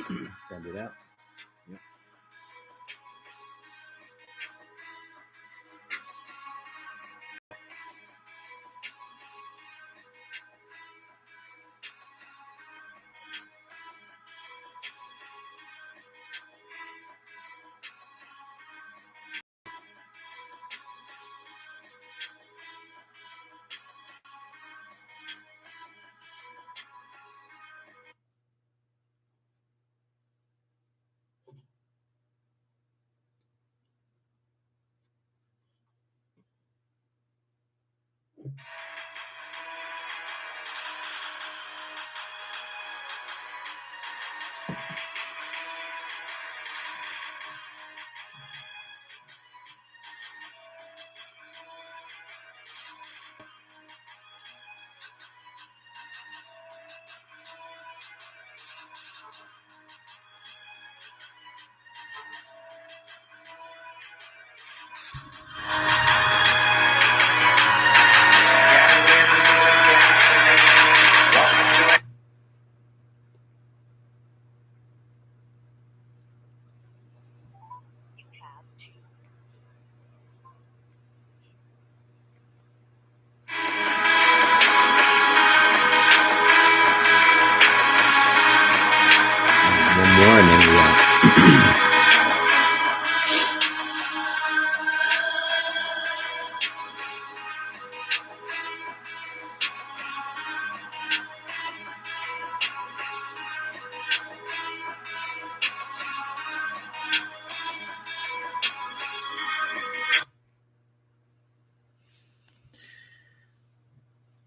Send it out. Yep. Good morning.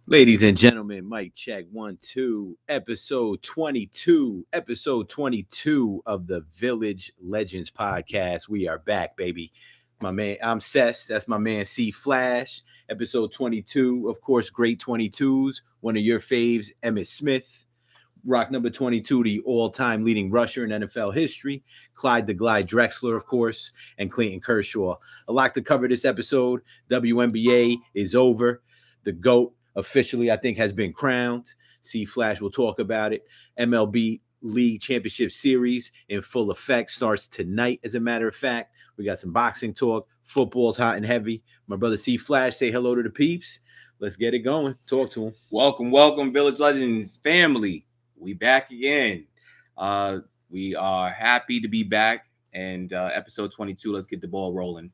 Ladies and gentlemen, mic check 1 2, episode 22 of the Village Legends podcast. We are back, baby. My man, I'm Sess. That's my man C Flash. Episode 22, of course, great 22s. One of your faves, Emmitt Smith. Rock number 22, the all-time leading rusher in NFL history. Clyde the Glide Drexler, of course, and Clayton Kershaw. A lot to cover this episode. WNBA is over. The GOAT officially, I think, has been crowned. C Flash will talk about it. MLB League Championship Series in full effect starts tonight, as a matter of fact. We got some boxing talk. Football's hot and heavy. My brother C Flash, say hello to the peeps. Let's get it going. Talk to him. Welcome, Village Legends family. We back again. We are happy to be back. And episode 22, let's get the ball rolling.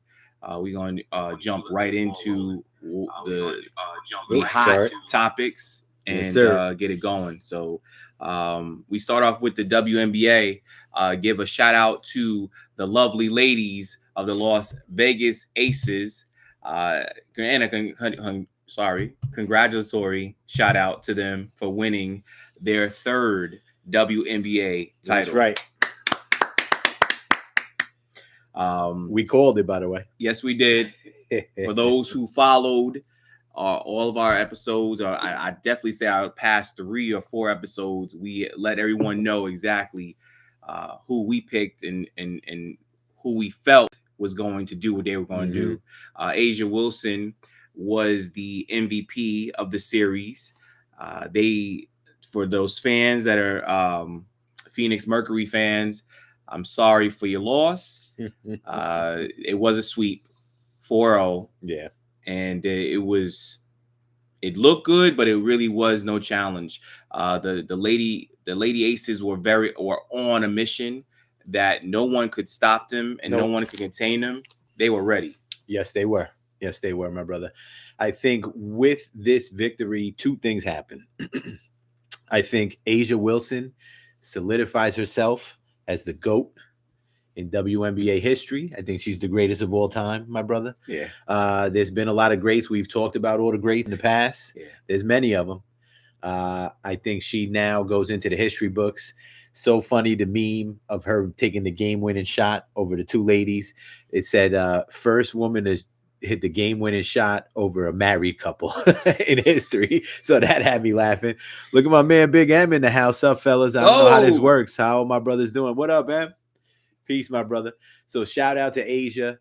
We're going to jump right into the hot topics and get it going. So we start off with the WNBA. Give a shout out to the lovely ladies of the Las Vegas Aces. Congratulatory shout out to them for winning their third WNBA title. That's right. We called it, by the way. Yes, we did. For those who followed all of our episodes, or I definitely say our past 3 or 4 episodes, we let everyone know exactly who we picked and who we felt was going to do what they were going to do. A'ja Wilson was the MVP of the series. For those fans that are Phoenix Mercury fans, I'm sorry for your loss. It was a sweep, 4-0. Yeah. And it looked good, but it really was no challenge. The lady Aces were on a mission that no one could stop them and no one could contain them. They were ready. Yes, they were. Yes, they were, my brother. I think with this victory, 2 things happen. I think A'ja Wilson solidifies herself as the GOAT in WNBA history. I think she's the greatest of all time, my brother. Yeah. There's been a lot of greats. We've talked about all the greats in the past. Yeah. There's many of them. I think she now goes into the history books. So funny, the meme of her taking the game-winning shot over the 2 ladies. It said, first woman to hit the game-winning shot over a married couple in history. So that had me laughing. Look at my man Big M in the house. Up, fellas. I don't know how this works. How my brother's doing? What up, Em? Peace, my brother. So shout out to A'ja.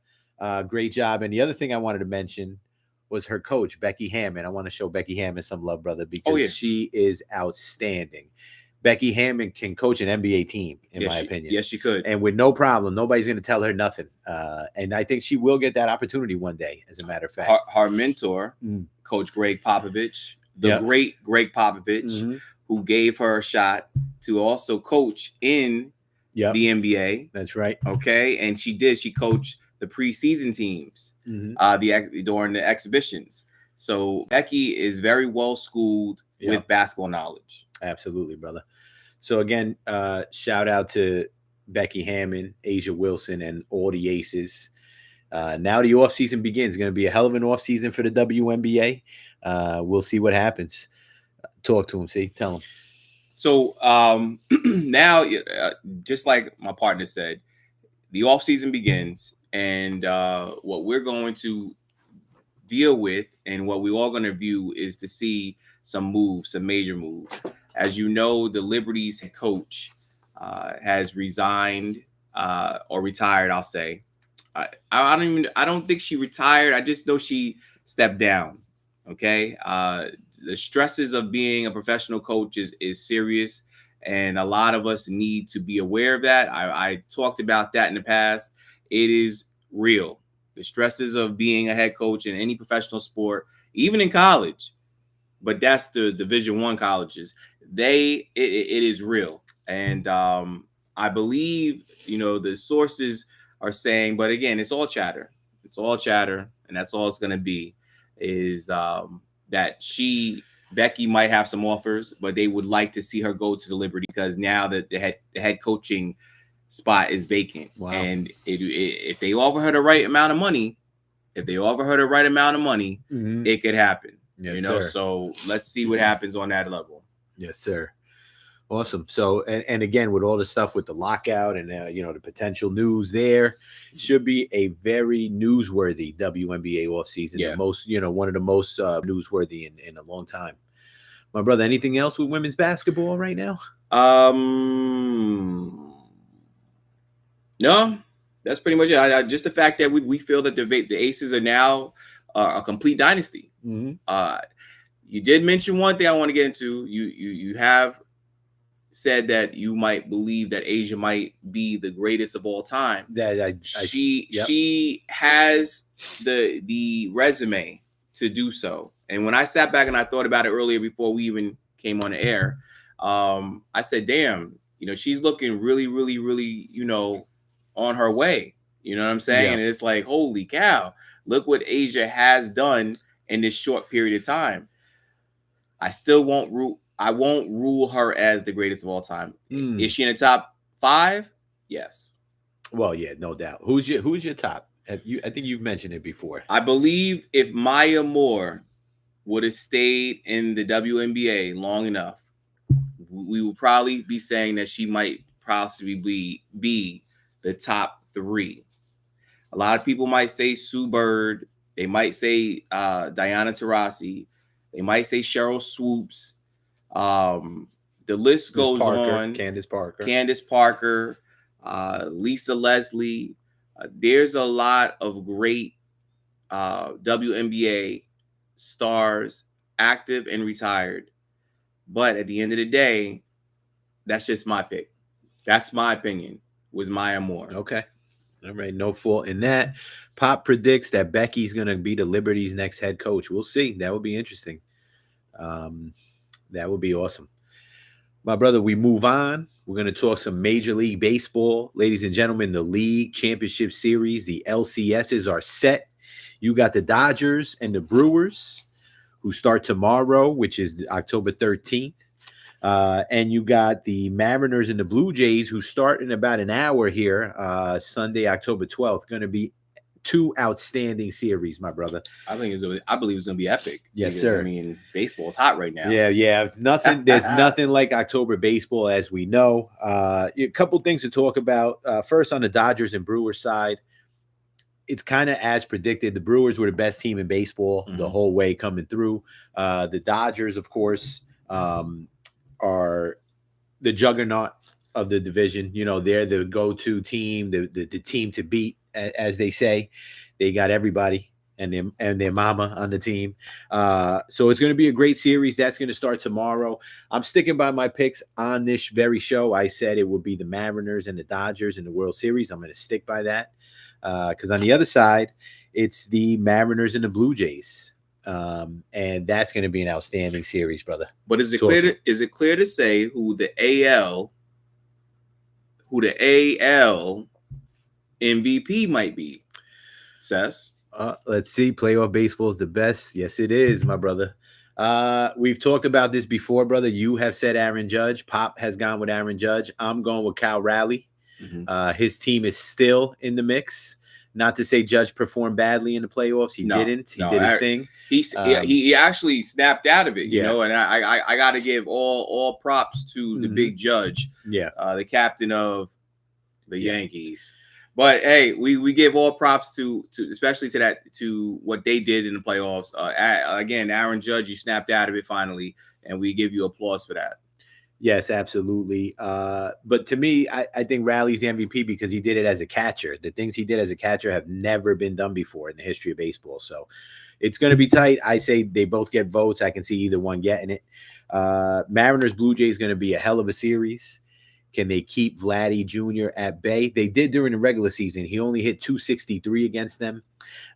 Great job. And the other thing I wanted to mention was her coach, Becky Hammon. I want to show Becky Hammon some love, brother, because she is outstanding. Becky Hammon can coach an NBA team, in my opinion. Yes, she could. And with no problem, nobody's going to tell her nothing. And I think she will get that opportunity one day, as a matter of fact. Her mentor, Coach Greg Popovich, the great Greg Popovich, who gave her a shot to also coach in the NBA. That's right. Okay. And she did. She coached the preseason teams during the exhibitions. So Becky is very well schooled with basketball knowledge. Absolutely, brother. So again, shout out to Becky Hammon, Asia Wilson, and all the aces. Now the offseason begins. It's going to be a hell of an offseason for the WNBA. We'll see what happens. Talk to him, see? Tell him. So now, just like my partner said, the offseason begins. And what we're going to deal with and what we're all going to view is to see some moves, some major moves. As you know, the Liberty's head coach has resigned or retired, I'll say. I don't think she retired. I just know she stepped down. Okay. The stresses of being a professional coach is serious. And a lot of us need to be aware of that. I talked about that in the past. It is real. The stresses of being a head coach in any professional sport, even in college, but that's the Division I colleges. It is real. And I believe, the sources are saying, but again, it's all chatter. It's all chatter. And that's all it's going to be is that Becky might have some offers, but they would like to see her go to the Liberty because now that the head coaching spot is vacant. Wow. And if they offer her the right amount of money, it could happen. Yes, sir. So let's see what happens on that level. Yes, sir. Awesome. So, and again, with all the stuff with the lockout and, the potential news there, should be a very newsworthy WNBA offseason. Yeah. The most, one of the most newsworthy in a long time. My brother, anything else with women's basketball right now? No, that's pretty much it. Just the fact that we feel that the Aces are now a complete dynasty. Mm-hmm. You did mention one thing I want to get into. You have said that you might believe that Asia might be the greatest of all time. She has the resume to do so. And when I sat back and I thought about it earlier before we even came on the air, I said, damn, she's looking really, really, really, on her way. You know what I'm saying? Yeah. And it's like, holy cow, look what Asia has done in this short period of time. I won't rule her as the greatest of all time. Is she in the top 5? Yes. Well, yeah, no doubt. Who's your top? I think you've mentioned it before. I believe if Maya Moore would have stayed in the WNBA long enough, we would probably be saying that she might possibly be the top 3. A lot of people might say Sue Bird. They might say Diana Taurasi. They might say Cheryl Swoops. The list goes on. Candace Parker, Lisa Leslie. There's a lot of great WNBA stars, active and retired. But at the end of the day, that's just my pick. That's my opinion, was Maya Moore. Okay. All right. No fault in that. Pop predicts that Becky's going to be the Liberty's next head coach. We'll see. That would be interesting. That would be awesome. My brother, we move on. We're going to talk some Major League Baseball. Ladies and gentlemen, the League Championship Series, the LCSs are set. You got the Dodgers and the Brewers who start tomorrow, which is October 13th. And you got the Mariners and the Blue Jays who start in about an hour here, Sunday, October 12th. Going to be 2 outstanding series, my brother. I believe it's going to be epic. Yes, sir. I mean, baseball's hot right now. Yeah. It's nothing. There's nothing like October baseball, as we know. A couple things to talk about. First, on the Dodgers and Brewers side, it's kind of as predicted. The Brewers were the best team in baseball the whole way coming through. The Dodgers, of course, are the juggernaut of the division. They're the go-to team, the team to beat, as they say. They got everybody. and their mama on the team. So it's going to be a great series. That's going to start tomorrow. I'm sticking by my picks on this very show. I said it would be the Mariners and the Dodgers in the World Series. I'm going to stick by that because on the other side, it's the Mariners and the Blue Jays. And that's going to be an outstanding series, brother. But is it clear to say who the AL MVP might be? Sess? Let's see. Playoff baseball is the best. Yes, it is, my brother. We've talked about this before, brother. You have said Aaron Judge. Pop has gone with Aaron Judge. I'm going with Cal Raleigh. Mm-hmm. His team is still in the mix. Not to say Judge performed badly in the playoffs. He didn't. He did his thing. He actually snapped out of it, you know. And I got to give all props to the big Judge. Yeah, the captain of the Yankees. But hey, we give all props to especially to what they did in the playoffs. Again, Aaron Judge, you snapped out of it finally, and we give you applause for that. Yes, absolutely. But to me, I think Riley's the MVP because he did it as a catcher. The things he did as a catcher have never been done before in the history of baseball. So it's going to be tight. I say they both get votes. I can see either one getting it. Mariners Blue Jays is going to be a hell of a series. Can they keep Vladdy Jr. at bay? They did during the regular season. He only hit 263 against them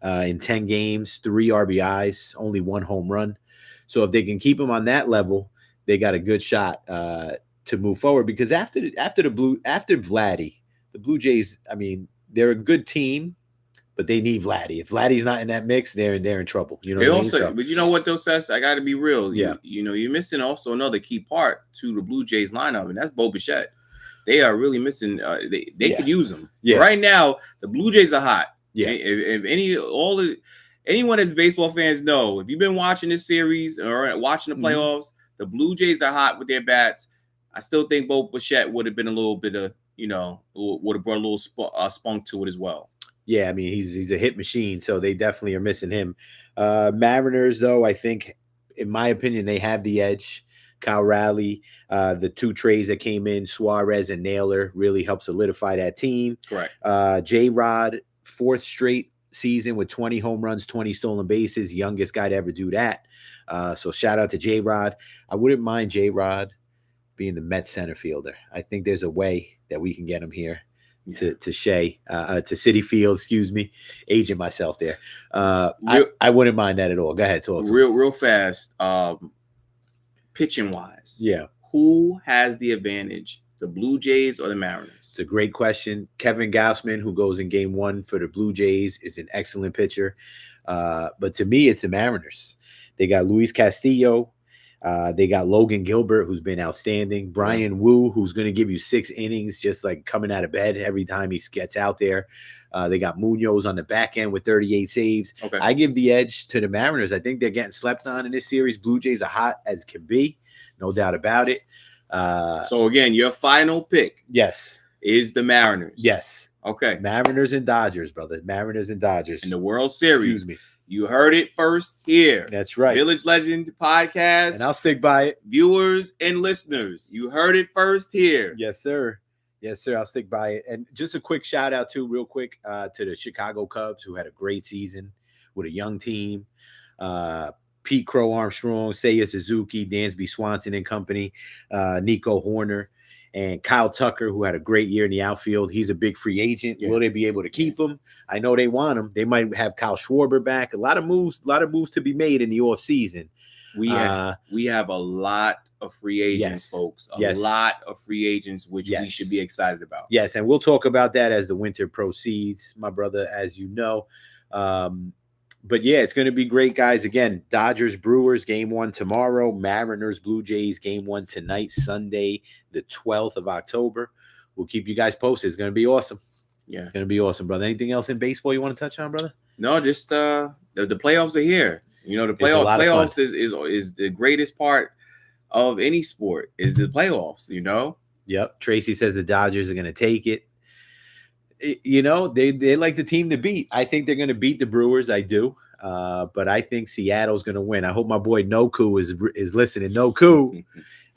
in 10 games, 3 RBIs, only 1 home run. So if they can keep him on that level, they got a good shot to move forward. Because after Vladdy, the Blue Jays, I mean, they're a good team, but they need Vladdy. If Vladdy's not in that mix, they're in trouble. You know, but you know what though, Sess? I got to be real. You know, you're missing also another key part to the Blue Jays lineup, and that's Bo Bichette. They are really missing. They could use them. Yeah. Right now, the Blue Jays are hot. Yeah. If anyone as baseball fans know, if you've been watching this series or watching the playoffs, the Blue Jays are hot with their bats. I still think Bo Bichette would have been a little bit of, would have brought a little spunk to it as well. Yeah, I mean, he's a hit machine, so they definitely are missing him. Mariners, though, I think, in my opinion, they have the edge. Kyle Raleigh, the 2 trades that came in, Suarez and Naylor, really helped solidify that team. Correct. J-Rod, 4th straight season with 20 home runs, 20 stolen bases, youngest guy to ever do that. So shout out to J-Rod. I wouldn't mind J-Rod being the Mets center fielder. I think there's a way that we can get him here to Citi Field, excuse me, aging myself there. I wouldn't mind that at all. Go ahead, talk. Real fast. Pitching wise, who has the advantage, the Blue Jays or the Mariners? It's a great question. Kevin Gausman, who goes in game 1 for the Blue Jays, is an excellent pitcher. But to me, it's the Mariners. They got Luis Castillo. They got Logan Gilbert, who's been outstanding. Brian Wu, who's going to give you 6 innings, just like coming out of bed every time he gets out there. They got Munoz on the back end with 38 saves. Okay. I give the edge to the Mariners. I think they're getting slept on in this series. Blue Jays are hot as can be, no doubt about it. So again, your final pick, is the Mariners. Yes. Okay. Mariners and Dodgers, brother. Mariners and Dodgers in the World Series. Excuse me. You heard it first here. That's right. Village Legend Podcast. And I'll stick by it. Viewers and listeners, you heard it first here. Yes, sir. Yes, sir. I'll stick by it. And just a quick shout out to the Chicago Cubs, who had a great season with a young team. Pete Crow Armstrong, Seiya Suzuki, Dansby Swanson and company, Nico Horner, and Kyle Tucker, who had a great year in the outfield. He's a big free agent. Yeah. Will they be able to keep him? I know they want him. They might have Kyle Schwarber back. A lot of moves to be made in the offseason. We have a lot of free agents, folks. A lot of free agents, which we should be excited about. Yes, and we'll talk about that as the winter proceeds, my brother, as you know. But yeah, it's going to be great, guys. Again, Dodgers, Brewers, game 1 tomorrow. Mariners, Blue Jays, game 1 tonight, Sunday, the 12th of October. We'll keep you guys posted. It's going to be awesome. Yeah, it's going to be awesome, brother. Anything else in baseball you want to touch on, brother? No, just the playoffs are here. You know, the playoffs is the greatest part of any sport is the playoffs, you know? Yep. Tracy says the Dodgers are going to take it. You know, they like the team to beat. I think they're going to beat the Brewers. I do. But I think Seattle's going to win. I hope my boy Noku is listening. Noku,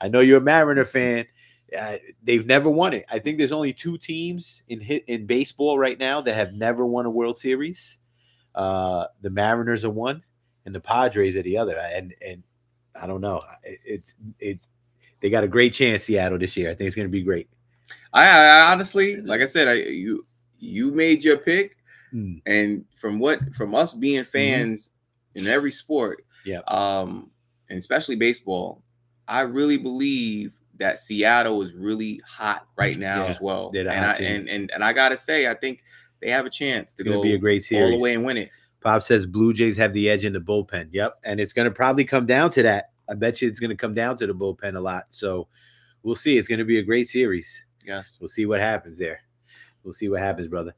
I know you're a Mariner fan. They've never won it. I think there's only 2 teams in baseball right now that have never won a World Series. The Mariners are one, and the Padres are the other. And I don't know. They got a great chance, Seattle, this year. I think it's going to be great. I honestly, like I said, you made your pick, Mm. and from us being fans in every sport, Yeah. And especially baseball, I really believe that Seattle is really hot right now as well. They're the And hot team. And I gotta say, I think they have a chance to It's going to go be a great all the series. way and win it. Pop says Blue Jays have the edge in the bullpen. Yep. And it's going to probably come down to that. I bet you it's going to come down to the bullpen a lot. So we'll see. It's going to be a great series. Yes. We'll see what happens there. We'll see what happens, brother.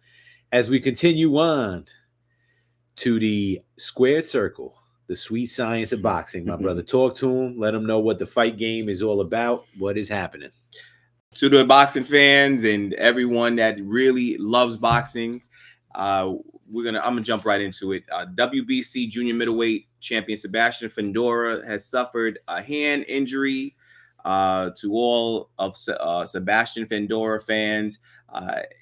As we continue on to the squared circle, the sweet science of boxing, my brother. Talk to him. Let him know what the fight game is all about. What is happening? To the boxing fans and everyone that really loves boxing, I'm gonna jump right into it. WBC junior middleweight champion Sebastian Fundora has suffered a hand injury. To all of Sebastian Fundora fans,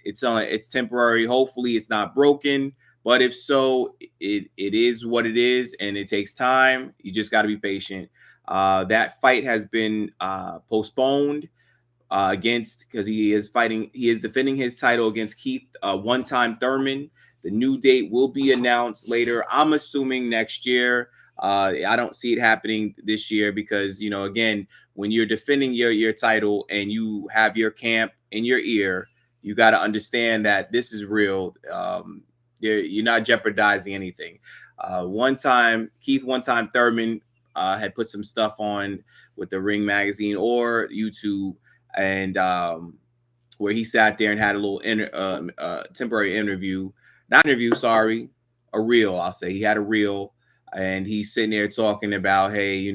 it's temporary. Hopefully, it's not broken. But if so, it is what it is, and it takes time. You just got to be patient. That fight has been postponed because he is defending his title against Keith one-time Thurman. The new date will be announced later. I'm assuming next year. I don't see it happening this year because, again, when you're defending your title and you have your camp in your ear, you got to understand that this is real. You're not jeopardizing anything. Keith one-time Thurman had put some stuff on with the Ring magazine or YouTube, and where he sat there and had a little temporary interview, a reel. I'll say he had a reel, and he's sitting there talking about, hey,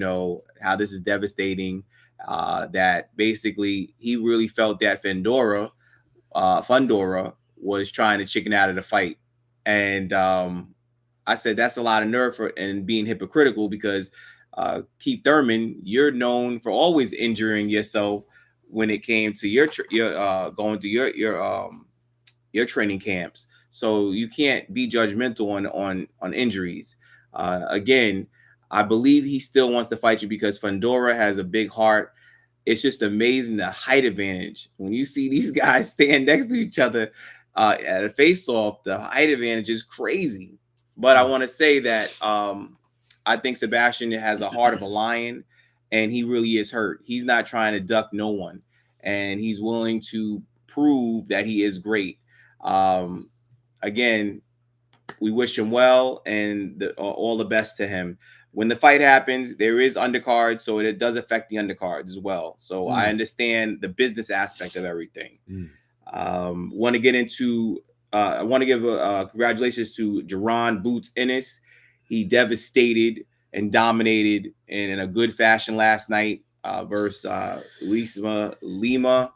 how this is devastating. That basically he really felt that Fundora was trying to chicken out of the fight, and I said that's a lot of nerve and being hypocritical because Keith Thurman, you're known for always injuring yourself when it came to your going through your training camps. So you can't be judgmental on injuries. Again, I believe he still wants to fight you because Fundora has a big heart. It's just amazing the height advantage. When you see these guys stand next to each other at a face-off, the height advantage is crazy. But I want to say that I think Sebastian has a heart of a lion, and he really is hurt. He's not trying to duck no one, and he's willing to prove that he is great. Again, we wish him well and all the best to him. When the fight happens, there is undercards, so it does affect the undercards as well. So I understand the business aspect of everything. Want to get into I want to give congratulations to Jaron Boots Ennis. He devastated and dominated in a good fashion last night versus Lima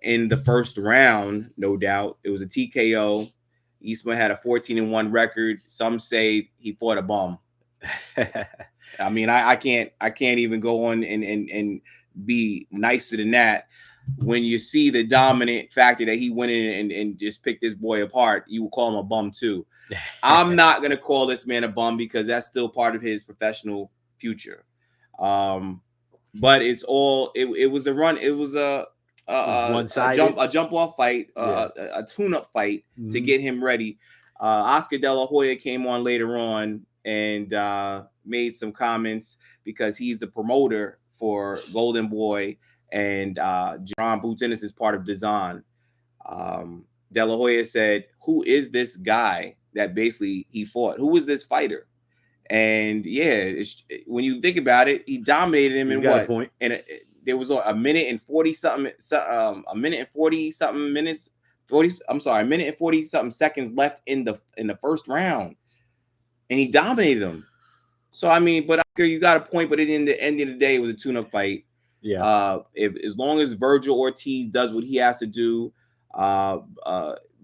in the first round. No doubt, it was a TKO. Isma had a 14-1 record. Some say he fought a bum. I mean, I can't even go on and be nicer than that. When you see the dominant factor that he went in and just picked this boy apart, you will call him a bum too. I'm not going to call this man a bum because that's still part of his professional future. But it's all, it was a run. It was a jump off fight, a tune-up fight to get him ready. Oscar De La Hoya came on later on and made some comments because he's the promoter for Golden Boy, and Jaron Boots Ennis is part of Design. De La Hoya said, who is this guy that basically he fought? Who is this fighter? And yeah, when you think about it, he dominated him in what? And there was a minute and 40 something, a minute and 40 something minutes, a minute and 40 something seconds left in the first round, and he dominated him. So I mean, but you got a point. But at the end of the day, it was a tune-up fight. Yeah. As long as Virgil Ortiz does what he has to do,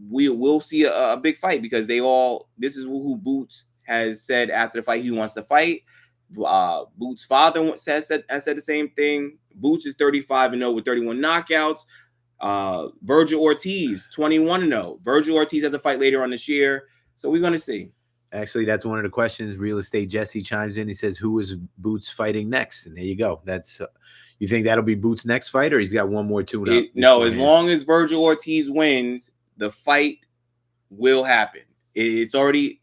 we will see a big fight because this is who Boots has said after the fight he wants to fight. Boots' father said the same thing. Boots is 35-0 with 31 knockouts. Virgil Ortiz 21-0. Virgil Ortiz has a fight later on this year, so we're gonna see. Actually, that's one of the questions. Real Estate Jesse chimes in. He says, "Who is Boots fighting next?" And there you go. That's you think that'll be Boots' next fight, or he's got one more tune up? No, as long as Virgil Ortiz wins, the fight will happen. It's already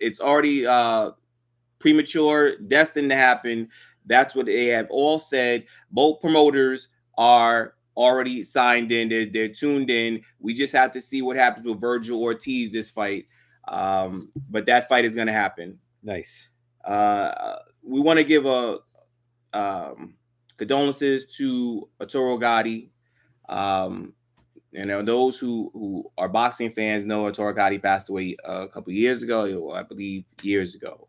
premature, destined to happen. That's what they have all said. Both promoters are already signed in. They're tuned in. We just have to see what happens with Virgil Ortiz this fight. But that fight is going to happen. Nice. We want to give condolences to Arturo Gatti. Those who are boxing fans know Arturo Gatti passed away a couple years ago, I believe years ago.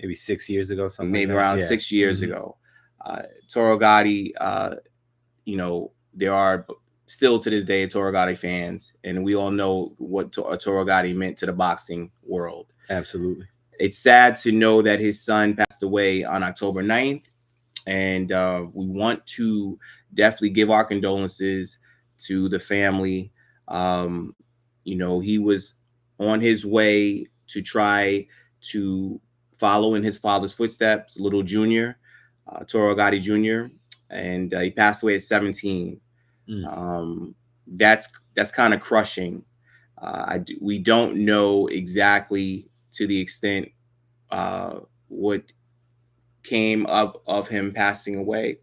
Maybe 6 years ago, something maybe like around 6 years ago. Arturo Gatti, there are still to this day Arturo Gatti fans, and we all know what Arturo Gatti meant to the boxing world. Absolutely. It's sad to know that his son passed away on October 9th, and we want to definitely give our condolences to the family. He was on his way to try to follow in his father's footsteps, little junior, Arturo Gatti Jr., and he passed away at 17. That's kind of crushing. We don't know exactly to the extent what came of him passing away.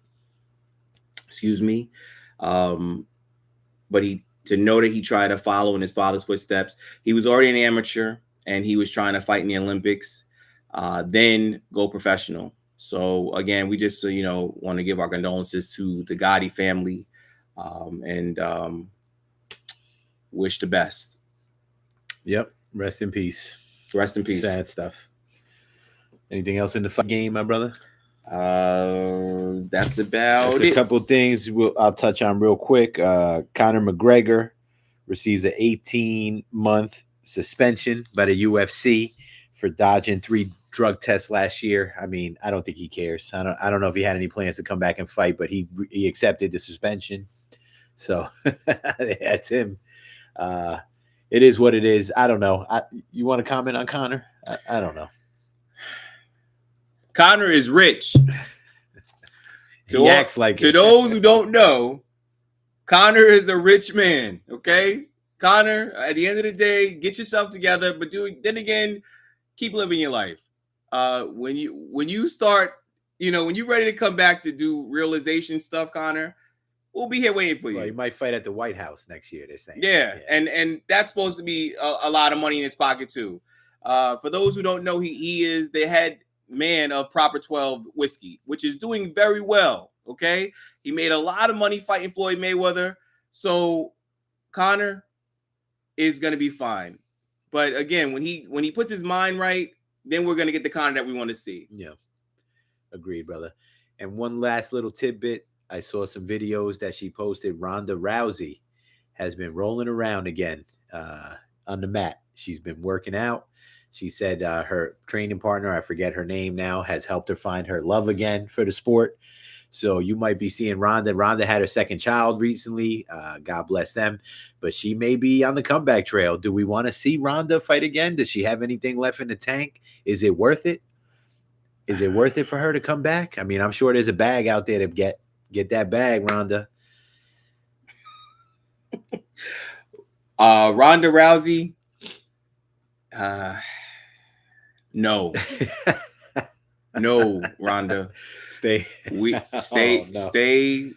Excuse me. But to know that he tried to follow in his father's footsteps. He was already an amateur, and he was trying to fight in the Olympics, then go professional. So again, we just want to give our condolences to the Gotti family, and wish the best. Yep. Rest in peace. Rest in peace. Sad stuff. Anything else in the fight game, my brother? That's about it. A couple of things I'll touch on real quick. Conor McGregor receives an 18-month suspension by the UFC for dodging 3 drug tests last year. I mean, I don't think he cares. I don't know if he had any plans to come back and fight, but he accepted the suspension. So that's him. It is what it is. I don't know. You want to comment on Conor? I don't know. Conor is rich. He acts like to those who don't know, Conor is a rich man. Okay, Conor. At the end of the day, get yourself together, but then again, keep living your life. When you start, when you're ready to come back to do realization stuff, Conor, we'll be here waiting for you. Well, he might fight at the White House next year, they're saying. Yeah. And that's supposed to be a lot of money in his pocket too. For those who don't know, he is the head man of Proper 12 whiskey, which is doing very well. Okay, he made a lot of money fighting Floyd Mayweather, so Conor is gonna be fine. But again, when he puts his mind right, then we're gonna get the Conor that we want to see. Yeah, agreed, brother. And one last little tidbit: I saw some videos that she posted. Ronda Rousey has been rolling around again on the mat. She's been working out. She said her training partner, I forget her name now, has helped her find her love again for the sport. So you might be seeing Ronda. Ronda had her second child recently. God bless them. But she may be on the comeback trail. Do we want to see Ronda fight again? Does she have anything left in the tank? Is it worth it? Is it worth it for her to come back? I mean, I'm sure there's a bag out there to get that bag, Ronda. Ronda Rousey. No, no, Ronda. Stay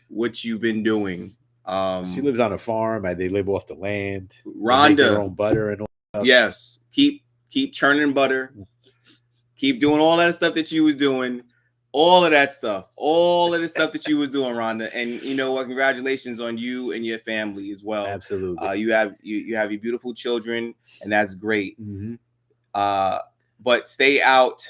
what you've been doing. She lives on a farm. They live off the land. Ronda, they make their own butter and all that. Yes, keep churning butter. Keep doing all that stuff that you was doing. All of that stuff. All of the stuff that you was doing, Ronda. And you know what? Congratulations on you and your family as well. Absolutely. You have your beautiful children, and that's great. Mm-hmm. But stay out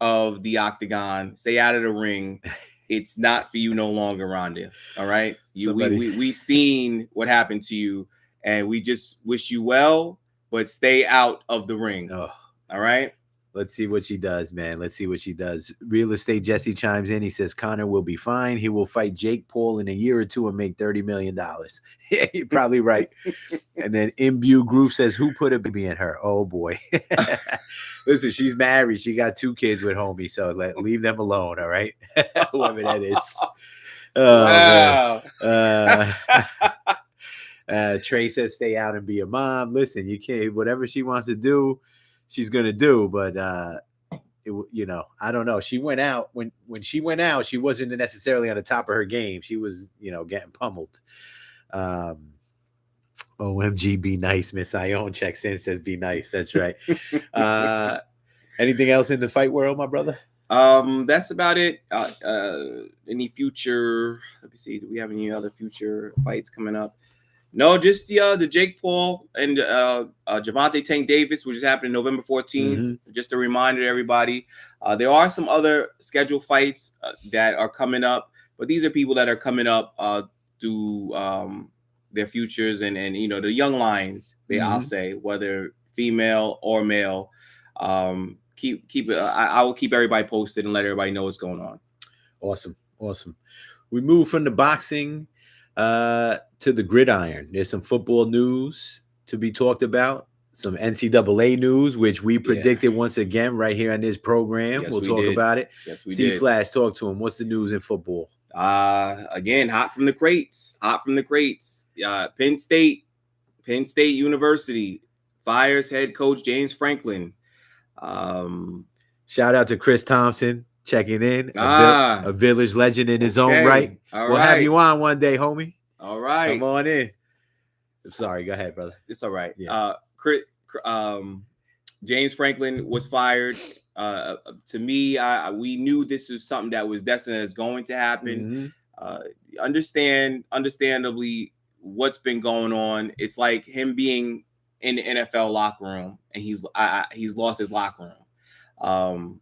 of the octagon. Stay out of the ring. It's not for you no longer, Ronda. All right. We seen what happened to you, and we just wish you well, but stay out of the ring. Oh. All right. Let's see what she does, man. Let's see what she does. Real Estate Jesse chimes in. He says Connor will be fine. He will fight Jake Paul in a year or two and make $30 million. Yeah, you're probably right. And then Imbue Group says, who put a baby in her? Oh, boy. Listen, she's married. She got 2 kids with homie, so leave them alone, all right? Whoever that is. Oh, wow. Trey says, stay out and be a mom. Listen, you can't, whatever she wants to do, she's going to do. But, I don't know. She went out. When she went out, she wasn't necessarily on the top of her game. She was, getting pummeled. OMG, be nice. Miss Ione checks in, says be nice. That's right. Anything else in the fight world, my brother? That's about it. Any future? Let me see. Do we have any other future fights coming up? No, just the Jake Paul and Gervonta Tank Davis, which is happening November 14th. Mm-hmm. Just a reminder to everybody. There are some other scheduled fights that are coming up, but these are people that are coming up through their futures and the young lions. I'll say, whether female or male. Keep it. I will keep everybody posted and let everybody know what's going on. Awesome. We move from the boxing to the gridiron. There's some football news to be talked about, some NCAA news, which we predicted once again right here on this program. Yes, we'll talk about it. Yes, we did. Flash, talk to him. What's the news in football? Again, hot from the crates. Penn State University fires head coach James Franklin. Shout out to Chris Thompson checking in, a village legend in his own right. We'll have you on one day, homie. All right, come on in. I'm sorry, go ahead, brother. It's all right. Yeah. James Franklin was fired. To me, we knew this was something that was destined as going to happen. Understandably, what's been going on. It's like him being in the NFL locker room, and he's lost his locker room.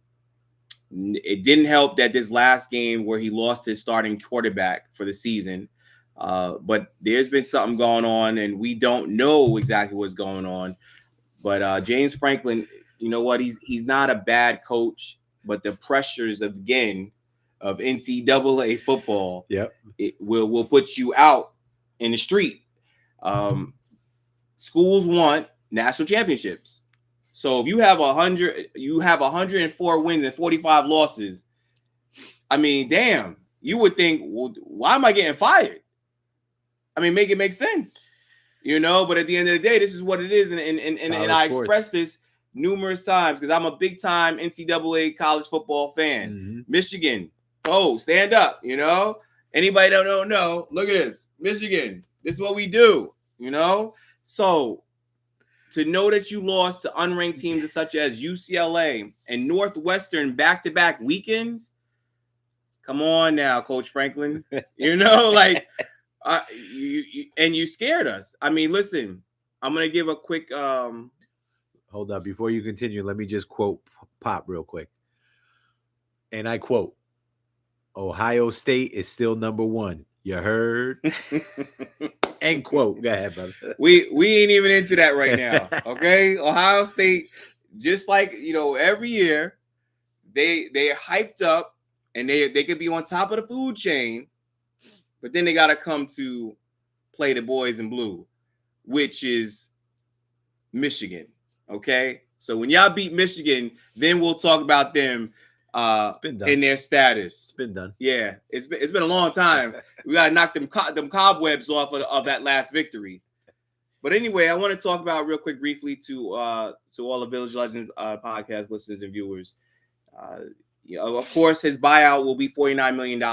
It didn't help that this last game where he lost his starting quarterback for the season. But there's been something going on, and we don't know exactly what's going on. But James Franklin, you know what? He's not a bad coach, but the pressures of NCAA football, it will put you out in the street. Schools want national championships. So if you have 104 wins and 45 losses, I mean, damn, you would think, well, why am I getting fired? I mean, make it make sense, But at the end of the day, this is what it is, and I expressed this numerous times because I'm a big time NCAA college football fan. Michigan, stand up, Anybody that don't know, look at this, Michigan. This is what we do, So to know that you lost to unranked teams such as UCLA and Northwestern back-to-back weekends, come on now, Coach Franklin. You scared us. I mean, listen, I'm going to give a quick... Hold up. Before you continue, let me just quote Pop real quick. And I quote, Ohio State is still number 1. You heard? End quote. Go ahead, brother. We ain't even into that right now. Okay. Ohio State, just like every year, they're hyped up and they could be on top of the food chain, but then they gotta come to play the boys in blue, which is Michigan. Okay. So when y'all beat Michigan, then we'll talk about them in their status. It's been done. Yeah, it's been a long time. We gotta knock them cobwebs off of that last victory. But anyway, I want to talk about real quick, briefly, to all the Village Legends podcast listeners and viewers. Of course, his buyout will be $49 million.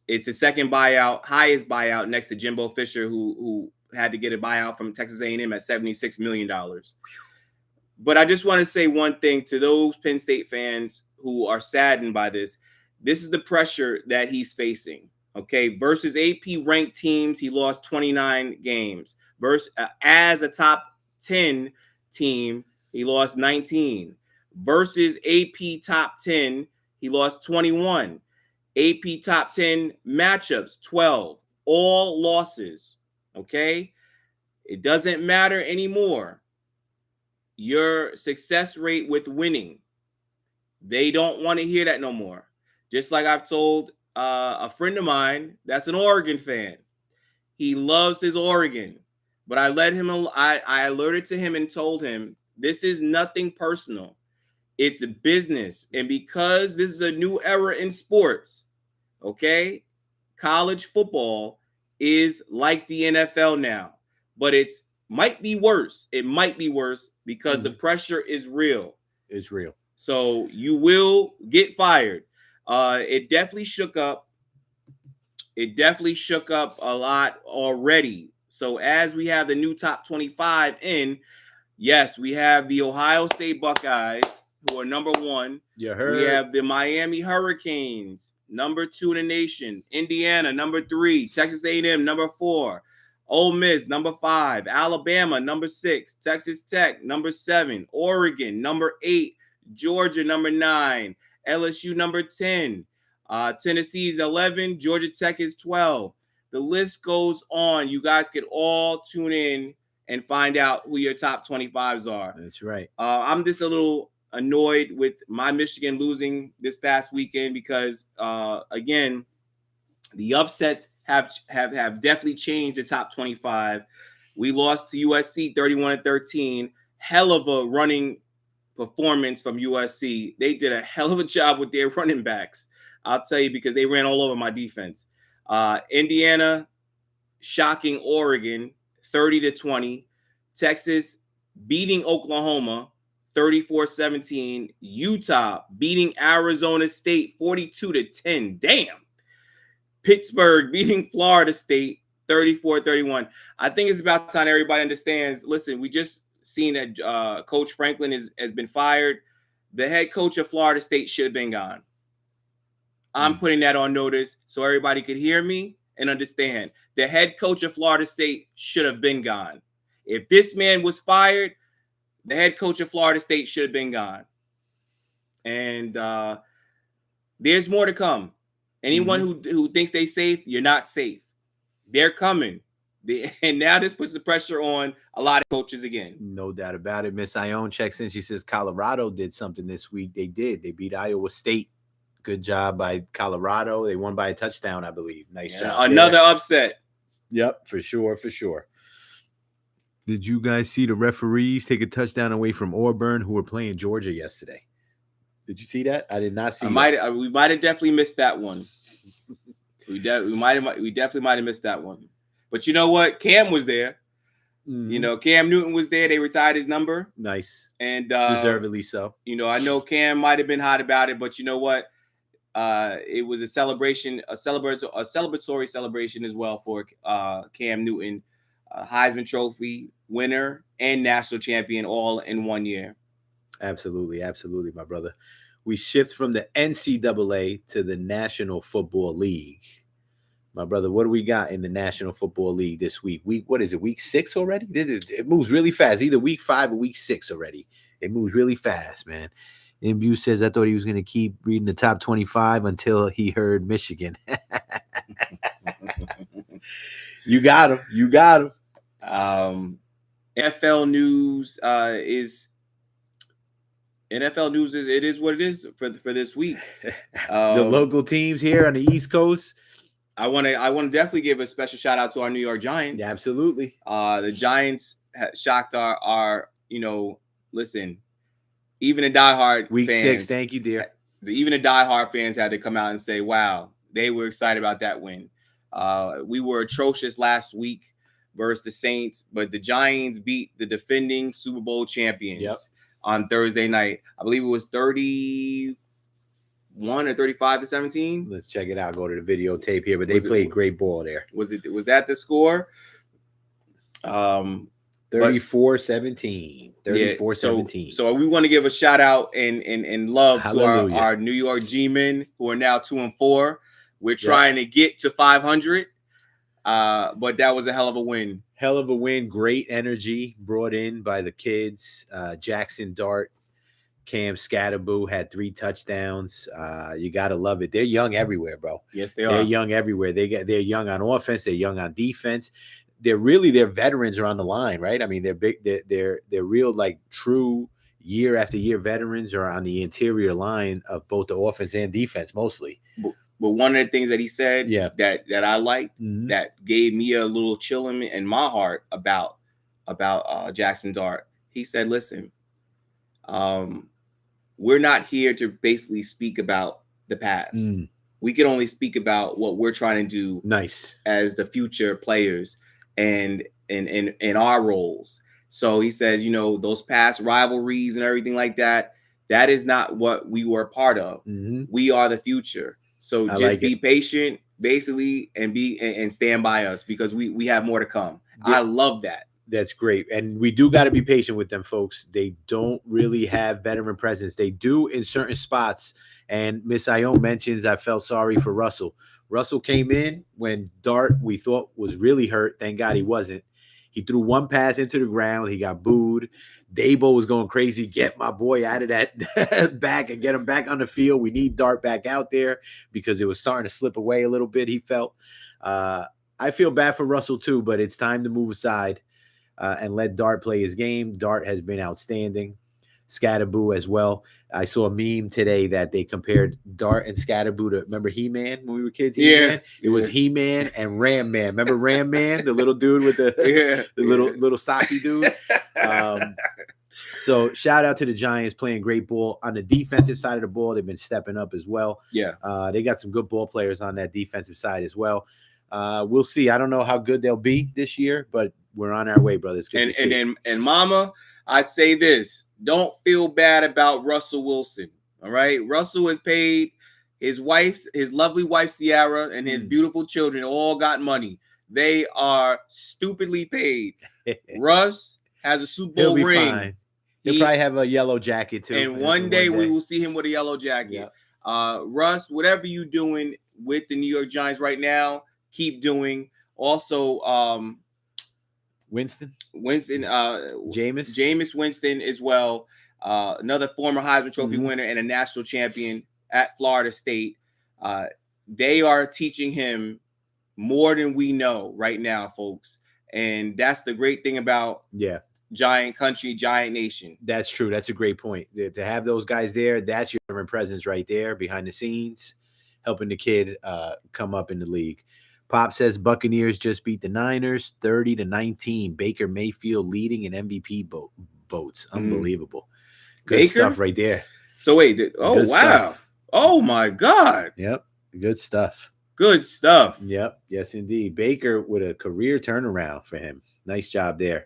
It's his second buyout, highest buyout, next to Jimbo Fisher, who had to get a buyout from Texas A&M at $76 million. But I just want to say one thing to those Penn State fans who are saddened by this. This is the pressure that he's facing. Okay, versus AP ranked teams, he lost 29 games. As a top 10 team, he lost 19. Versus AP top 10, he lost 21. AP top 10 matchups, 12. All losses. Okay, it doesn't matter anymore. your success rate with winning. They don't want to hear that no more. Just like I've told a friend of mine that's an Oregon fan. He loves his Oregon. But I alerted to him and told him, this is nothing personal. It's a business. And because this is a new era in sports, okay, college football is like the NFL now. But it's might be worse. It might be worse because the pressure is real. It's real. So you will get fired. It definitely shook up. It definitely shook up a lot already. So as we have the new top 25 in, yes, we have the Ohio State Buckeyes, who are number 1. You heard. We have the Miami Hurricanes, number 2 in the nation. Indiana, number 3. Texas A&M, number 4. Ole Miss, number 5. Alabama, number 6. Texas Tech, number 7. Oregon, number 8. Georgia, number 9. LSU, number 10. Tennessee is 11. Georgia Tech is 12. The list goes on. You guys could all tune in and find out who your top 25s are. That's right. I'm just a little annoyed with my Michigan losing this past weekend because, again, the upsets have definitely changed the top 25. We lost to USC 31-13. Hell of a running performance from USC. They did a hell of a job with their running backs. I'll tell you, because they ran all over my defense. Indiana shocking Oregon 30-20. Texas beating Oklahoma 34-17. Utah beating Arizona State 42-10. Damn. Pittsburgh beating Florida State 34-31. I think it's about time everybody understands. Listen, we just seen that Coach Franklin has been fired. The head coach of Florida State should have been gone. I'm putting that on notice so everybody could hear me and understand. The head coach of Florida State should have been gone. If this man was fired, the head coach of Florida State should have been gone. And there's more to come. Anyone who thinks they're safe, you're not safe. They're coming. And now this puts the pressure on a lot of coaches again. No doubt about it. Miss Ione checks in. She says Colorado did something this week. They did. They beat Iowa State. Good job by Colorado. They won by a touchdown, I believe. Nice job. Another upset. Yep, for sure, for sure. Did you guys see the referees take a touchdown away from Auburn, who were playing Georgia yesterday? Did you see that? I did not see that. We might have definitely missed that one. We definitely might have missed that one. But you know what? Cam was there. Mm-hmm. You know, Cam Newton was there. They retired his number. Nice. And deservedly so. You know, I know Cam might have been hot about it, but you know what? It was a celebration, a celebratory celebration as well for Cam Newton, Heisman Trophy winner and national champion all in 1 year. Absolutely, absolutely, my brother. We shift from the NCAA to the National Football League. My brother, what do we got in the National Football League this week? What is it, week 6 already? It moves really fast, either week 5 or week 6 already. It moves really fast, man. Imbu says, I thought he was going to keep reading the top 25 until he heard Michigan. You got him. You got him. NFL news is it is what it is for this week. The local teams here on the East Coast. I want to definitely give a special shout out to our New York Giants. Yeah, absolutely. The Giants shocked our listen, even the diehard week fans, 6. Thank you, dear. Even the diehard fans had to come out and say, wow, they were excited about that win. We were atrocious last week versus the Saints, but the Giants beat the defending Super Bowl champions on Thursday night. I believe it was 31 or 35-17. Let's check it out. Go to the videotape here, but they played great ball there. Was that the score? 34-17. 34-17. So we want to give a shout out and love to our New York G-men who are now 2-4. We're trying to get to 500. But that was a hell of a win. Hell of a win. Great energy brought in by the kids. Jackson Dart, Cam Scatterboo had 3 touchdowns. You gotta love it. They're young everywhere, bro. Yes, they are. They're young everywhere. They're young on offense. They're young on defense. their veterans are on the line, right? I mean, they're big, they're real, like, true year after year veterans are on the interior line of both the offense and defense mostly. But one of the things that he said that I liked, Mm-hmm. that gave me a little chill in my heart about Jackson Dart, he said, listen, we're not here to basically speak about the past. We can only speak about what we're trying to do as the future players and in our roles. So he says, you know, those past rivalries and everything like that, that is not what we were a part of. We are the future. So just be patient, basically, and stand by us, because we have more to come. I love that. That's great. And we do got to be patient with them, folks. They don't really have veteran presence. They do in certain spots. And Miss Ione mentions, I felt sorry for Russell. Russell came in when Dart, we thought, was really hurt. Thank God he wasn't. He threw one pass into the ground. He got booed. Dabo was going crazy. Get my boy out of that back and get him back on the field. We need Dart back out there, because it was starting to slip away a little bit, he felt. I feel bad for Russell too, but it's time to move aside and let Dart play his game. Dart has been outstanding. Scatterboo as well. I saw a meme today that they compared Dart and Scatterboo to, remember He-Man when we were kids? He-Man? It was He-Man and Ram Man. Remember Ram Man, the little dude with the little stocky dude? So shout out to the Giants, playing great ball. On the defensive side of the ball, they've been stepping up as well. They got some good ball players on that defensive side as well. We'll see. I don't know how good they'll be this year, but we're on our way, brothers. And Mama, I'd say this: don't feel bad about Russell Wilson. All right, Russell has paid his lovely wife Ciara, and his beautiful children all got money. They are stupidly paid. Russ has a Super Bowl ring. Fine. He'll probably have a yellow jacket too. And one day we will see him with a yellow jacket. Russ, whatever you're doing with the New York Giants right now, keep doing. Also, Winston, Jameis Winston as well. Another former Heisman Trophy winner and a national champion at Florida State. They are teaching him more than we know right now, folks. And that's the great thing about Giant Country, Giant Nation. That's true. That's a great point. To have those guys there, that's your presence right there behind the scenes, helping the kid come up in the league. Pop says Buccaneers just beat the Niners 30-19. Baker Mayfield leading in MVP votes. Unbelievable. Good stuff right there. So wait. Oh, wow. Stuff. Oh, my God. Yep. Good stuff. Good stuff. Yep. Yes, indeed. Baker with a career turnaround for him. Nice job there.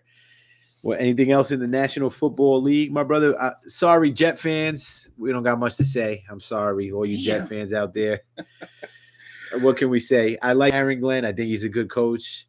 Well, anything else in the National Football League, my brother? Sorry, Jet fans. We don't got much to say. I'm sorry, all you Jet fans out there. What can we say? I like Aaron Glenn. I think he's a good coach.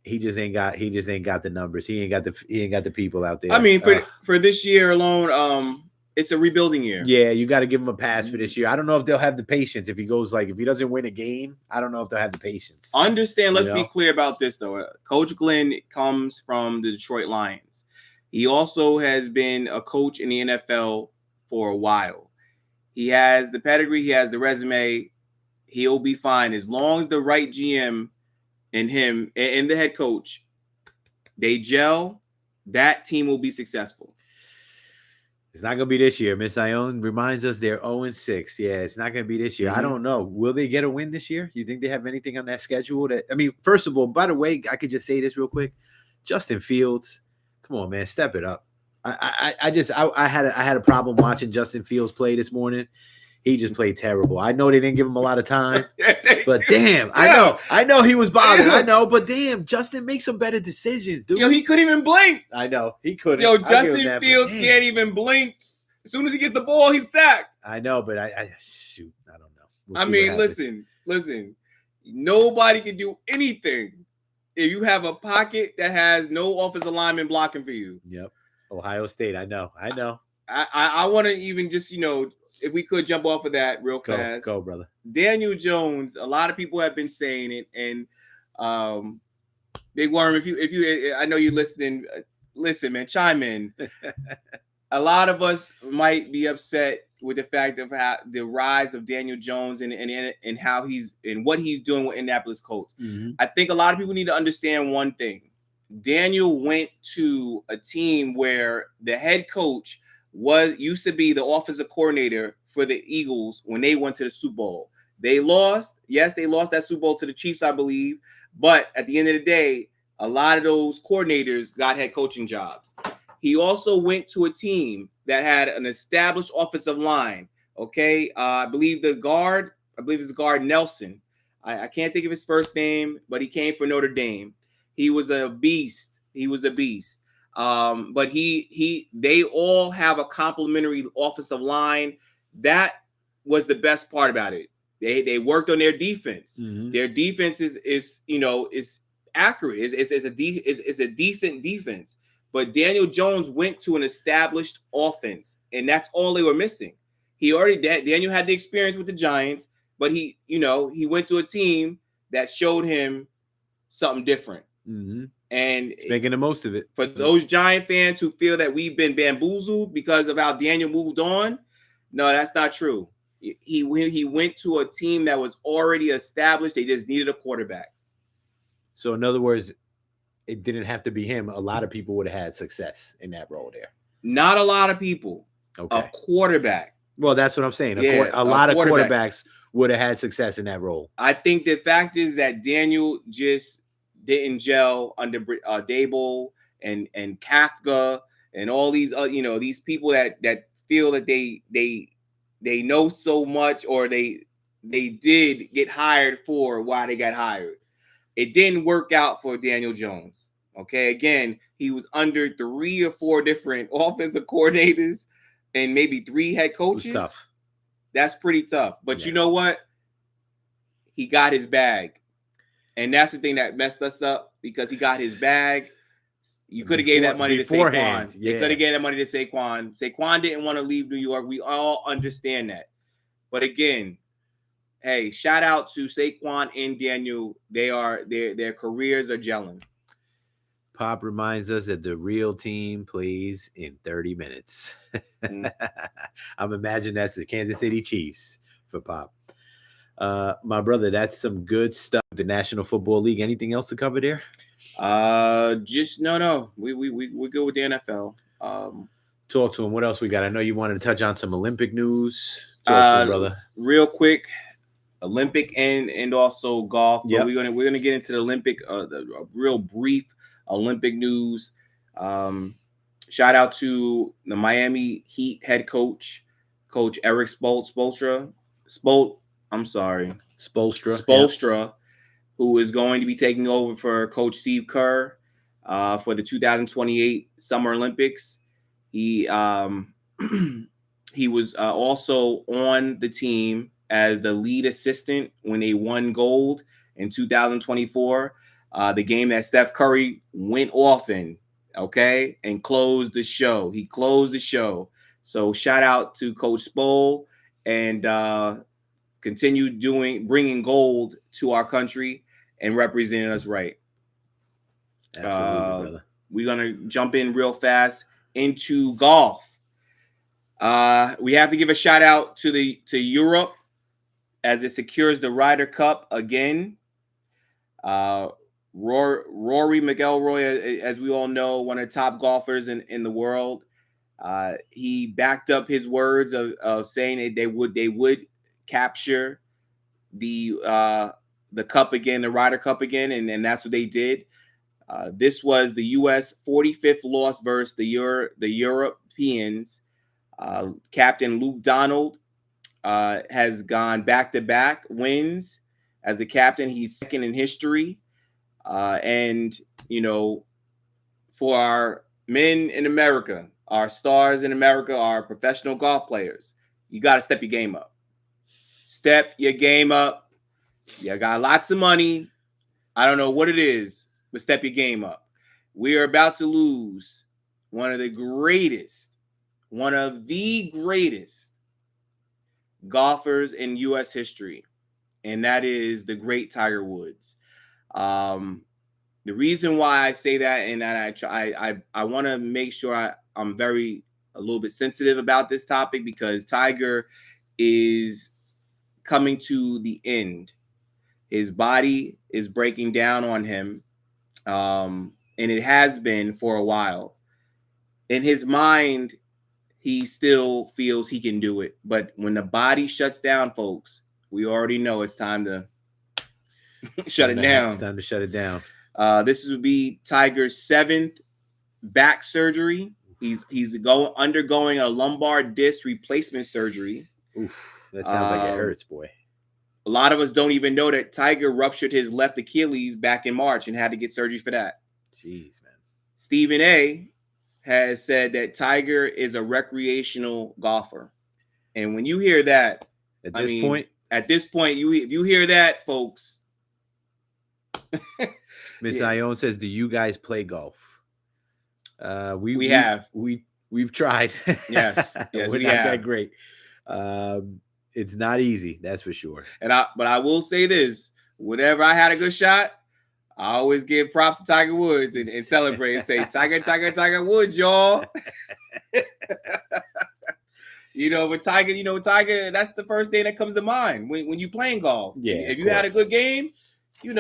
He just ain't got the numbers. He ain't got the people out there. I mean, for this year alone, it's a rebuilding year. Yeah, you got to give him a pass for this year. I don't know if they'll have the patience if he doesn't win a game. I don't know if they'll have the patience. Understand? Let's be clear about this though. Coach Glenn comes from the Detroit Lions. He also has been a coach in the NFL for a while. He has the pedigree. He has the resume. He'll be fine as long as the right GM and him and the head coach, they gel. That team will be successful. It's not going to be this year. Miss Ione reminds us they're 0-6. Yeah, it's not going to be this year. I don't know. Will they get a win this year? You think they have anything on that schedule? First of all, by the way, I could just say this real quick. Justin Fields, come on, man, step it up. I had a problem watching Justin Fields play this morning. He just played terrible. I know they didn't give him a lot of time, but damn, I know he was bothered. I know, but damn, Justin, make some better decisions, dude. He couldn't even blink. I know he couldn't. Justin Fields can't even blink. As soon as he gets the ball, he's sacked. I know, but I don't know. Listen. Nobody can do anything if you have a pocket that has no offensive lineman blocking for you. Yep. Ohio State. I know. I want to even just, if we could jump off of that real fast. Go, brother. Daniel Jones, a lot of people have been saying it. And Big Worm, if you I know you're listening, listen, man, chime in. A lot of us might be upset with the fact of how the rise of Daniel Jones and how he's and what he's doing with Indianapolis Colts. Mm-hmm. I think a lot of people need to understand one thing. Daniel went to a team where the head coach used to be the offensive coordinator for the Eagles when they went to the Super Bowl. They lost. Yes, they lost that Super Bowl to the Chiefs, I believe. But at the end of the day, a lot of those coordinators got head coaching jobs. He also went to a team that had an established offensive line. Okay, I believe it's guard Nelson. I can't think of his first name, but he came for Notre Dame. He was a beast. But they all have a complimentary offensive line. That was the best part about it. They worked on their defense. Mm-hmm. Their defense is accurate. It's a decent defense. But Daniel Jones went to an established offense, and that's all they were missing. Daniel had the experience with the Giants, but he went to a team that showed him something different. Mm-hmm. And he's making the most of it. For those Giant fans who feel that we've been bamboozled because of how Daniel moved on, no, that's not true. He went to a team that was already established. They just needed a quarterback. So in other words, it didn't have to be him. A lot of people would have had success in that role there. Not a lot of people. Okay. A quarterback. Well, that's what I'm saying. A lot of quarterbacks would have had success in that role. I think the fact is that Daniel just didn't gel under Dable and Kafka and all these these people that feel that they know so much, or they did get hired for why they got hired. It didn't work out for Daniel Jones. Okay, again, he was under 3 or 4 different offensive coordinators and maybe 3 head coaches. It was tough. That's pretty tough. But you know what? He got his bag. And that's the thing that messed us up, because he got his bag. You could have gave that money to Saquon. Yeah. They could have gave that money to Saquon. Saquon didn't want to leave New York. We all understand that. But again, hey, shout out to Saquon and Daniel. Their careers are gelling. Pop reminds us that the real team plays in 30 minutes. I'm imagining that's the Kansas City Chiefs for Pop. My brother, that's some good stuff. The National Football League. Anything else to cover there? Just no. We go with the NFL. Talk to him. What else we got? I know you wanted to touch on some Olympic news. Talk to him, brother. Real quick, Olympic and also golf. But we're gonna get into the Olympic. The real brief Olympic news. Shout out to the Miami Heat head coach, Coach Eric Spoelstra. Spoelstra, who is going to be taking over for Coach Steve Kerr for the 2028 Summer Olympics. He was also on the team as the lead assistant when they won gold in 2024. The game that Steph Curry went off in, and closed the show. He closed the show. So shout out to Coach Spole, and continue bringing gold to our country and representing us right. Absolutely, brother. We're gonna jump in real fast into golf. We have to give a shout out to Europe as it secures the Ryder Cup again. Rory McIlroy, as we all know, one of the top golfers in the world. He backed up his words of saying that they would capture the cup again, the Ryder Cup again, and that's what they did. This was the U.S. 45th loss versus the Europeans. Captain Luke Donald has gone back-to-back wins as a captain. He's second in history. And for our men in America, our stars in America, our professional golf players, you got to step your game up. Step your game up. You got lots of money. I don't know what it is, but step your game up. We are about to lose one of the greatest golfers in U.S. history, and that is the great Tiger Woods. The reason why I say that, and that I want to make sure I'm very a little bit sensitive about this topic because Tiger is coming to the end. His body is breaking down on him, and it has been for a while. In his mind, he still feels he can do it. But when the body shuts down, folks, we already know it's time to shut it down. It's time to shut it down. This would be Tiger's 7th back surgery. He's undergoing a lumbar disc replacement surgery. Oof, that sounds like it hurts, boy. A lot of us don't even know that Tiger ruptured his left Achilles back in March and had to get surgery for that. Jeez, man. Stephen A. has said that Tiger is a recreational golfer. And when you hear that, at this point, if you hear that, folks. Miss Ione says, do you guys play golf? We've tried. Yes, we're we not have. that great. It's not easy, that's for sure. But I will say this: whenever I had a good shot, I always give props to Tiger Woods and celebrate and say, Tiger Woods, y'all. But Tiger, that's the first thing that comes to mind when you playing golf. Yeah, if you had a good game, you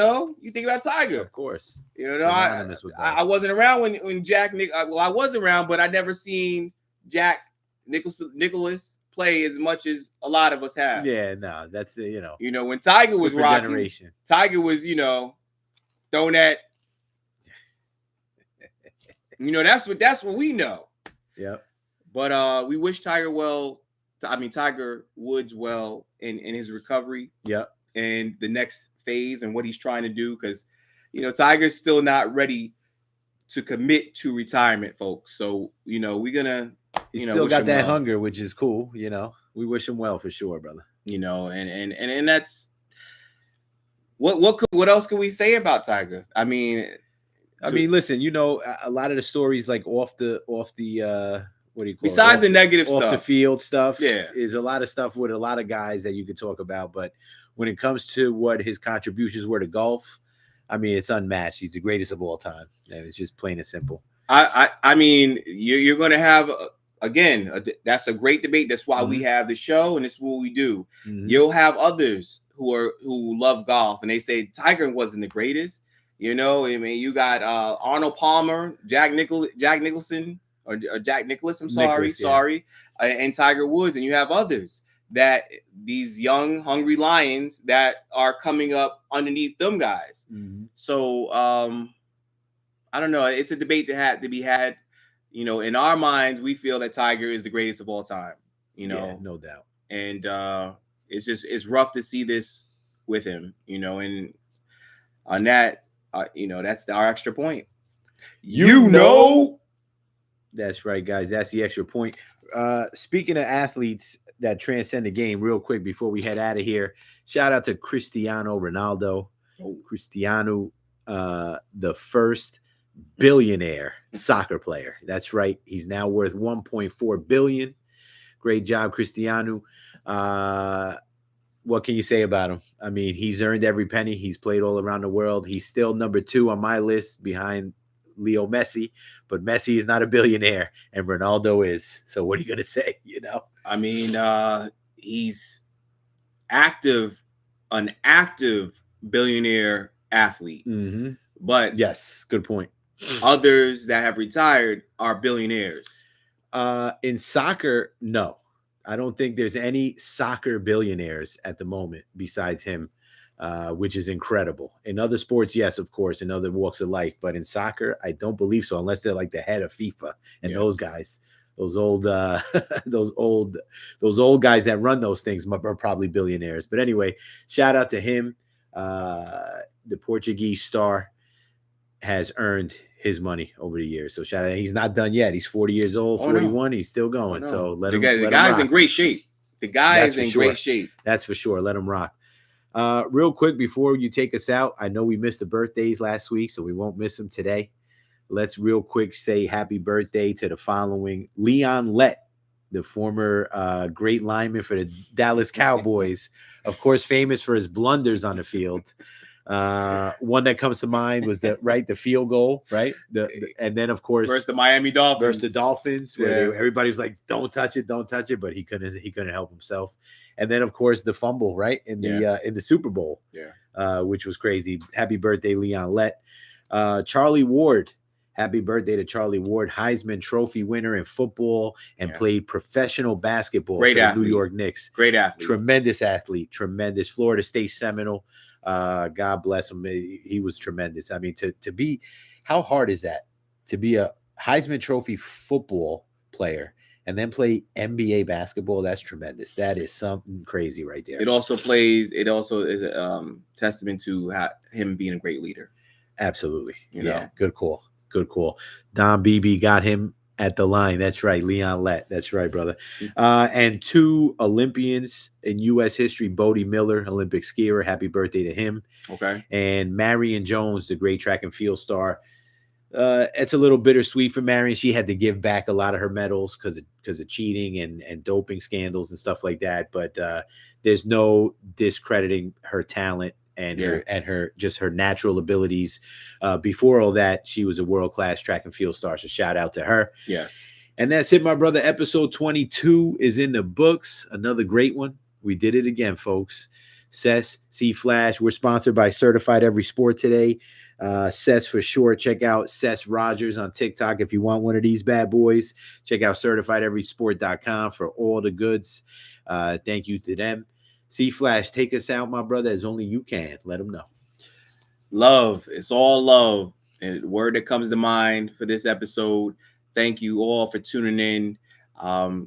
think about Tiger. Of course. I wasn't around when I was around, but I never seen Jack Nicklaus play as much as a lot of us have. Yeah, no, that's when Tiger was rocking, generation. Tiger was throwing that. That's what we know. Yep. But we wish Tiger Woods well in his recovery. Yep. And the next phase and what he's trying to do, because Tiger's still not ready to commit to retirement, folks. So we're gonna he's still got that hunger, which is cool. We wish him well for sure, brother. And that's what else can we say about Tiger? I mean, listen, a lot of the stories like off the what do you call besides it? The negative off stuff, the field stuff, yeah, is a lot of stuff with a lot of guys that you could talk about. But when it comes to what his contributions were to golf, it's unmatched. He's the greatest of all time. It's just plain and simple. I mean, you're going to have that's a great debate. That's why we have the show, and it's what we do. Mm-hmm. You'll have others who love golf, and they say Tiger wasn't the greatest. You got Arnold Palmer, Jack Nicholson, or Jack Nicklaus. I'm sorry, and Tiger Woods, and you have others that these young, hungry lions that are coming up underneath them guys. Mm-hmm. So I don't know. It's a debate to be had. In our minds, we feel that Tiger is the greatest of all time. Yeah, no doubt. And it's rough to see this with him. And on that, that's our extra point. That's right, guys. That's the extra point. Speaking of athletes that transcend the game, real quick before we head out of here, shout out to Cristiano Ronaldo. Cristiano, the first billionaire soccer player. That's right. He's now worth $1.4 billion. Great job, Cristiano. What can you say about him? He's earned every penny. He's played all around the world. He's still number 2 on my list behind Leo Messi, but Messi is not a billionaire and Ronaldo is. So what are you going to say? He's an active billionaire athlete. Mm-hmm. But yes, good point. Others that have retired are billionaires. In soccer, no. I don't think there's any soccer billionaires at the moment besides him, which is incredible. In other sports, yes, of course, in other walks of life. But in soccer, I don't believe so, unless they're like the head of FIFA and those guys. Those old guys that run those things are probably billionaires. But anyway, shout out to him. The Portuguese star has earned his money over the years. So shout out. He's not done yet. He's 40 years old, 41. No. He's still going. So let him. The guy's in great shape. The guy is in great shape. That's for sure. Let him rock. Real quick before you take us out, I know we missed the birthdays last week, so we won't miss them today. Let's real quick say happy birthday to the following: Leon Lett, the former great lineman for the Dallas Cowboys, of course, famous for his blunders on the field. One that comes to mind was the field goal, right? And then of course versus the Miami Dolphins. Versus the Dolphins, where everybody was like, "Don't touch it, don't touch it," but he couldn't help himself. And then of course the fumble, right, in the Super Bowl, which was crazy. Happy birthday, Leon Lett. Charlie Ward. Happy birthday to Charlie Ward, Heisman Trophy winner in football and played professional basketball for the New York Knicks. Great athlete. Tremendous athlete. Tremendous. Florida State Seminole. God bless him. He was tremendous. I mean, to be, how hard is that? To be a Heisman Trophy football player and then play NBA basketball, that's tremendous. That is something crazy right there. It also is a testament to him being a great leader. Absolutely. You know? Good call. Good call. Don Beebe got him at the line. That's right. Leon Lett. That's right, brother. And 2 Olympians in U.S. history. Bodie Miller, Olympic skier. Happy birthday to him. Okay. And Marion Jones, the great track and field star. It's a little bittersweet for Marion. She had to give back a lot of her medals because of cheating and doping scandals and stuff like that. But there's no discrediting her talent and her natural abilities. Before all that, she was a world-class track and field star. So shout out to her. Yes. And that's it, my brother. Episode 22 is in the books. Another great one. We did it again, folks. Cess, C-Flash. We're sponsored by Certified Every Sport today. Cess for sure. Check out Cess Rogers on TikTok if you want one of these bad boys. Check out CertifiedEverySport.com for all the goods. Thank you to them. C-Flash, take us out, my brother, as only you can. Let them know. Love. It's all love. And the word that comes to mind for this episode. Thank you all for tuning in.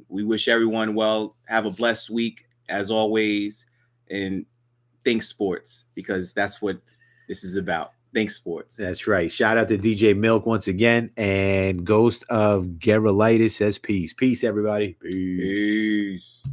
We wish everyone well. Have a blessed week, as always. And think sports, because that's what this is about. Think sports. That's right. Shout out to DJ Milk once again. And Ghost of Gerolitis says peace. Peace, everybody. Peace.